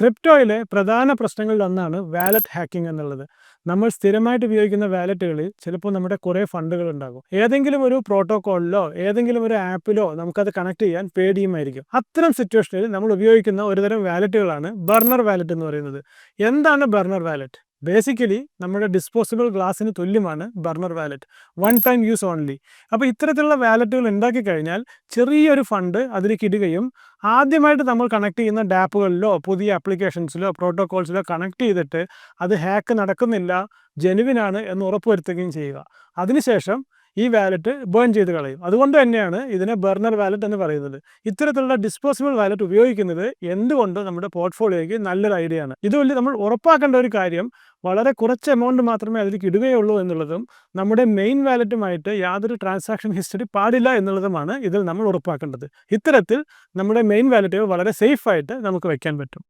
ക്രിപ്റ്റോയിലെ പ്രധാന പ്രശ്നങ്ങളിലൊന്നാണ് wallet hacking എന്നുള്ളത്. നമ്മൾ സ്ഥിരമായിട്ട് ഉപയോഗിക്കുന്ന വാലറ്റുകളിൽ ചിലപ്പോൾ നമ്മുടെ കുറേ ഫണ്ടുകൾ ഉണ്ടാകും. ഏതെങ്കിലും ഒരു പ്രോട്ടോക്കോളിലോ ഏതെങ്കിലും ഒരു ആപ്പിലോ നമുക്കത് കണക്ട് ചെയ്യാൻ പേടിയുമായിരിക്കും. അത്തരം സിറ്റുവേഷനിൽ നമ്മൾ ഉപയോഗിക്കുന്ന ഒരുതരം വാലറ്റുകളാണ് ബർണർ വാലറ്റ് എന്ന് പറയുന്നത്. എന്താണ് ബർണർ വാലറ്റ്? ബേസിക്കലി നമ്മുടെ ഡിസ്പോസിബിൾ ഗ്ലാസിന് തുല്യമാണ് burner wallet. One time use only. അപ്പോൾ ഇത്തരത്തിലുള്ള വാലറ്റുകൾ ഉണ്ടാക്കി കഴിഞ്ഞാൽ ചെറിയൊരു ഫണ്ട് അതിലേക്ക് ഇടുകയും ആദ്യമായിട്ട് നമ്മൾ കണക്ട് ചെയ്യുന്ന ഡാപ്പുകളിലോ പുതിയ ആപ്ലിക്കേഷൻസിലോ പ്രോട്ടോകോൾസിലോ കണക്ട് ചെയ്തിട്ട് അത് ഹാക്ക് നടക്കുന്നില്ല, ജെനുവിനാണ് എന്ന് ഉറപ്പുവരുത്തുകയും ചെയ്യുക. അതിനുശേഷം ഈ വാലറ്റ് ബേൺ ചെയ്ത് കളയും. അതുകൊണ്ട് തന്നെയാണ് ഇതിനെ ബർണർ വാലറ്റ് എന്ന് പറയുന്നത്. ഇത്തരത്തിലുള്ള ഡിസ്പോസിബിൾ വാലറ്റ് ഉപയോഗിക്കുന്നത് എന്തുകൊണ്ട് നമ്മുടെ പോർട്ട്ഫോളിയോയ്ക്ക് നല്ലൊരു ഐഡിയ ആണ്. ഇതുവഴി നമ്മൾ ഉറപ്പാക്കേണ്ട ഒരു കാര്യം വളരെ കുറച്ച് എമൗണ്ട് മാത്രമേ അതിലേക്ക് ഇടുകയുള്ളൂ എന്നുള്ളതും നമ്മുടെ മെയിൻ വാലറ്റുമായിട്ട് യാതൊരു ട്രാൻസാക്ഷൻ ഹിസ്റ്ററി പാടില്ല എന്നുള്ളതുമാണ് ഇതിൽ നമ്മൾ ഉറപ്പാക്കേണ്ടത്. ഇത്തരത്തിൽ നമ്മുടെ മെയിൻ വാലറ്റുകൾ വളരെ സേഫായിട്ട് നമുക്ക് വയ്ക്കാൻ പറ്റും.